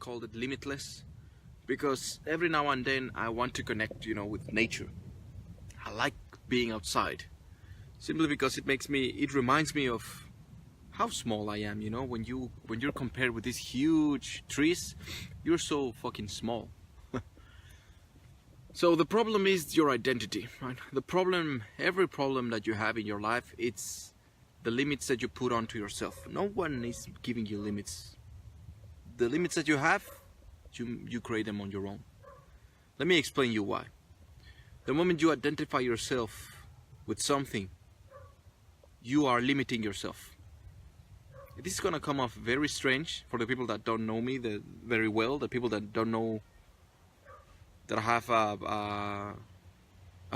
called it Limitless, because every now and then I want to connect, with nature. I like being outside, simply because it reminds me of how small I am. When you're compared with these huge trees, you're so fucking small. So the problem is your identity, right? Every problem that you have in your life, it's the limits that you put onto yourself. No one is giving you limits. The limits that you have, you create them on your own. Let me explain you why. The moment you identify yourself with something, you are limiting yourself. This is gonna come off very strange for the people that don't know me very well, the people that don't know that I have a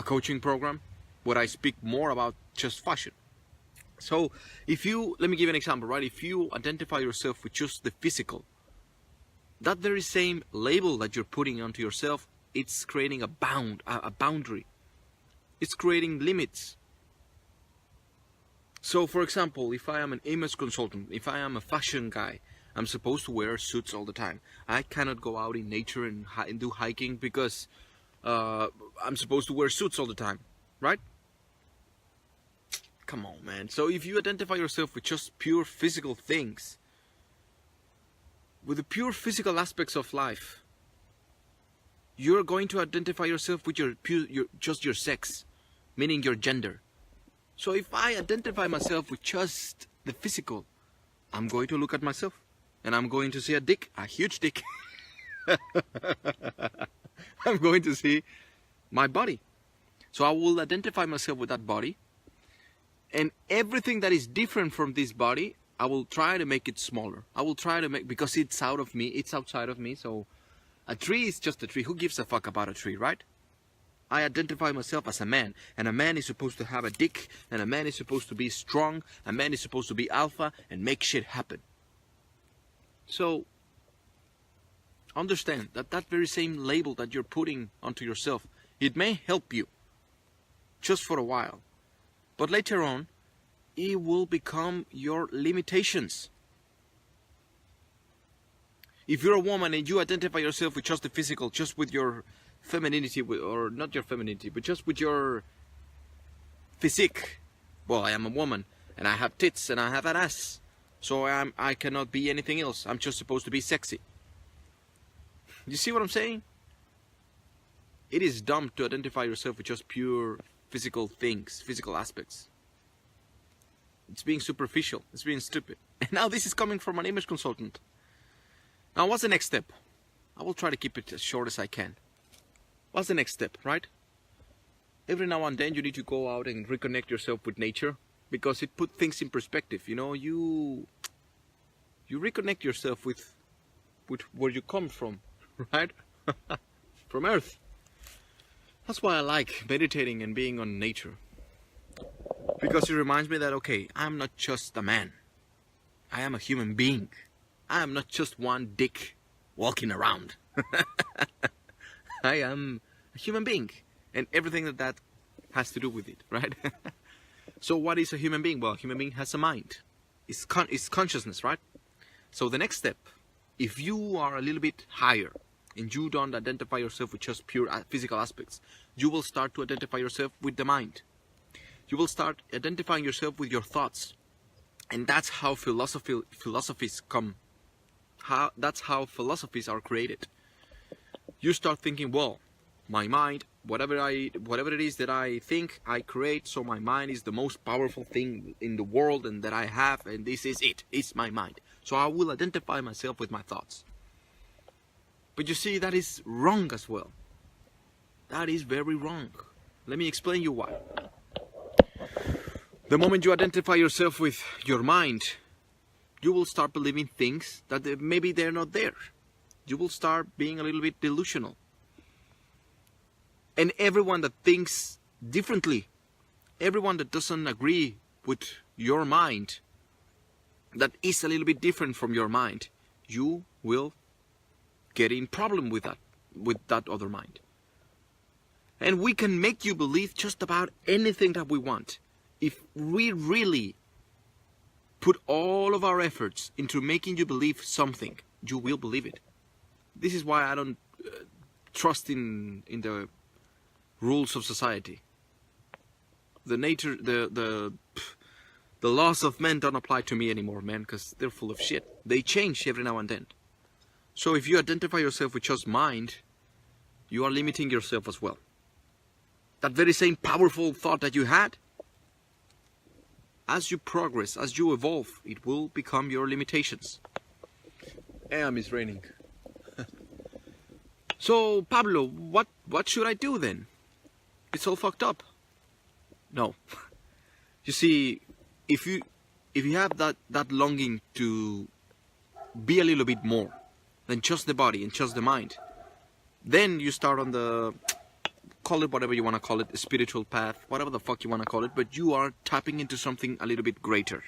coaching program where I speak more about just fashion. So let me give you an example, right? If you identify yourself with just the physical, that very same label that you're putting onto yourself, it's creating a boundary. It's creating limits. So for example, if I am an image consultant, if I am a fashion guy, I'm supposed to wear suits all the time. I cannot go out in nature and do hiking because I'm supposed to wear suits all the time, right? Come on, man. So if you identify yourself with just pure physical things, with the pure physical aspects of life, you're going to identify yourself with just your sex, meaning your gender. So if I identify myself with just the physical, I'm going to look at myself and I'm going to see a huge dick. I'm going to see my body. So I will identify myself with that body, and everything that is different from this body, I will try to make it smaller. I will try to because it's out of me, it's outside of me. So a tree is just a tree. Who gives a fuck about a tree, right? I identify myself as a man, and a man is supposed to have a dick, and a man is supposed to be strong, a man is supposed to be alpha and make shit happen. So understand that very same label that you're putting onto yourself, it may help you just for a while, but later on it will become your limitations. If you're a woman and you identify yourself with just the physical, just with your femininity, or not your femininity, but just with your physique, well, I am a woman and I have tits and I have an ass, so I cannot be anything else. I'm just supposed to be sexy. You see what I'm saying? It is dumb to identify yourself with just pure physical things, physical aspects. It's being superficial. It's being stupid. And now this is coming from an image consultant. Now what's the next step? I will try to keep it as short as I can. What's the next step, right? Every now and then you need to go out and reconnect yourself with nature, because it puts things in perspective. You reconnect yourself with where you come from, right? From Earth. That's why I like meditating and being on nature, because it reminds me that, okay, I'm not just a man. I am a human being. I am not just one dick walking around. I am a human being, and everything that has to do with it, right? So what is a human being? Well, a human being has a mind. It's consciousness, right? So the next step, if you are a little bit higher and you don't identify yourself with just pure physical aspects, you will start to identify yourself with the mind. You will start identifying yourself with your thoughts. And that's how philosophies come. That's how philosophies are created. You start thinking, well, my mind, whatever it is that I think, I create, so my mind is the most powerful thing in the world and that I have, and this is it. It's my mind. So I will identify myself with my thoughts. But you see, that is wrong as well. That is very wrong. Let me explain you why. The moment you identify yourself with your mind, you will start believing things that maybe they're not there. You will start being a little bit delusional. And everyone that thinks differently, everyone that doesn't agree with your mind, that is a little bit different from your mind, you will get in problem with that other mind. And we can make you believe just about anything that we want. If we really put all of our efforts into making you believe something, you will believe it. This is why I don't trust in the rules of society. The nature, the laws of men don't apply to me anymore, man, because they're full of shit. They change every now and then. So if you identify yourself with just mind, you are limiting yourself as well. That very same powerful thought that you had, as you progress, as you evolve, it will become your limitations. Damn, it's raining. So, Pablo, what should I do then? It's all fucked up. No. You see, if you have that longing to be a little bit more than just the body and just the mind, then you start on the, call it whatever you want to call it, a spiritual path, whatever the fuck you want to call it, but you are tapping into something a little bit greater.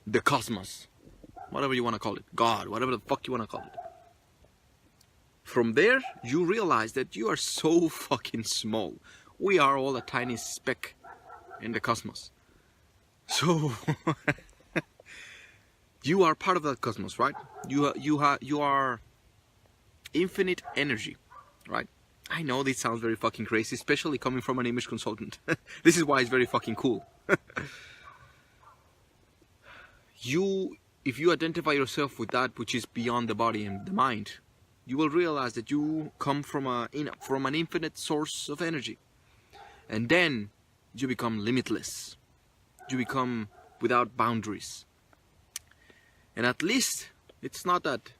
The cosmos, whatever you want to call it, God, whatever the fuck you want to call it. From there, you realize that you are so fucking small. We are all a tiny speck in the cosmos. So, you are part of that cosmos, right? You are infinite energy, right? I know this sounds very fucking crazy, especially coming from an image consultant. This is why it's very fucking cool. If you identify yourself with that which is beyond the body and the mind, you will realize that you come from an infinite source of energy. And then you become limitless. You become without boundaries. And at least it's not that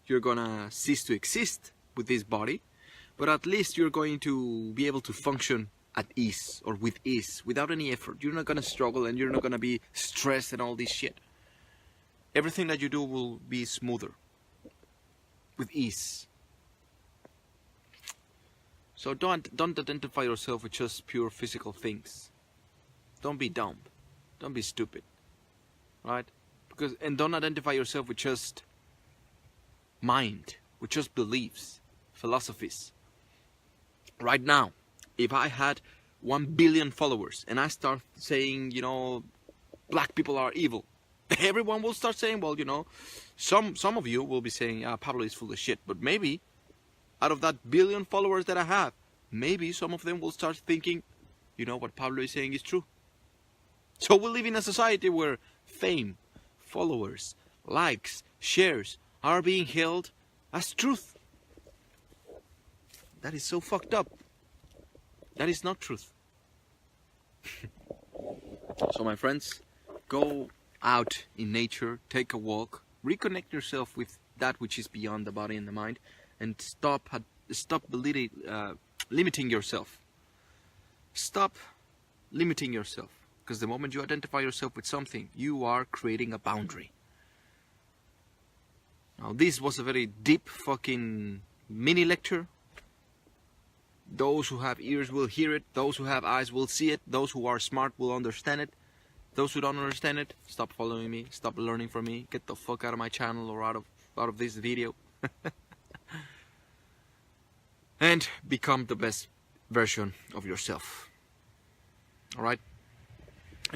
you're gonna cease to exist with this body, but at least you're going to be able to function at ease or with ease, without any effort. You're not gonna struggle and you're not gonna be stressed and all this shit. Everything that you do will be smoother, with ease. So don't identify yourself with just pure physical things. Don't be dumb. Don't be stupid. Right? And don't identify yourself with just mind, with just beliefs, philosophies. Right now, if I had 1 billion followers and I start saying, you know, black people are evil, everyone will start saying, well, you know, some of you will be saying, Pablo is full of shit. But maybe out of that billion followers that I have, maybe some of them will start thinking, you know, what Pablo is saying is true. So we live in a society where fame, followers, likes, shares are being held as truth. That is so fucked up. That is not truth. So my friends, go out in nature, take a walk, reconnect yourself with that which is beyond the body and the mind, and stop limiting yourself. Stop limiting yourself. Because the moment you identify yourself with something, you are creating a boundary. Now this was a very deep fucking mini lecture. Those who have ears will hear it. Those who have eyes will see it. Those who are smart will understand it. Those who don't understand it, stop following me. Stop learning from me. Get the fuck out of my channel or out of this video. And become the best version of yourself. Alright?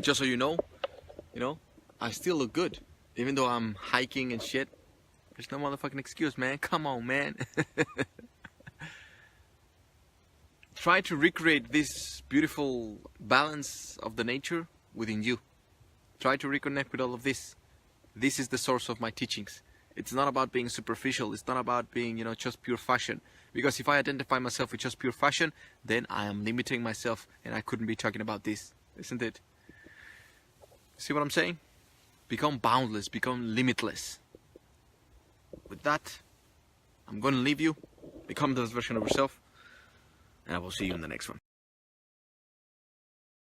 Just so you know, I still look good. Even though I'm hiking and shit. There's no motherfucking excuse, man. Come on, man. Try to recreate this beautiful balance of the nature within you. Try to reconnect with all of this. This is the source of my teachings. It's not about being superficial. It's not about being, just pure fashion. Because if I identify myself with just pure fashion, then I am limiting myself and I couldn't be talking about this. Isn't it? See what I'm saying? Become boundless. Become limitless. With that, I'm going to leave you. Become the best version of yourself. And I will see you in the next one.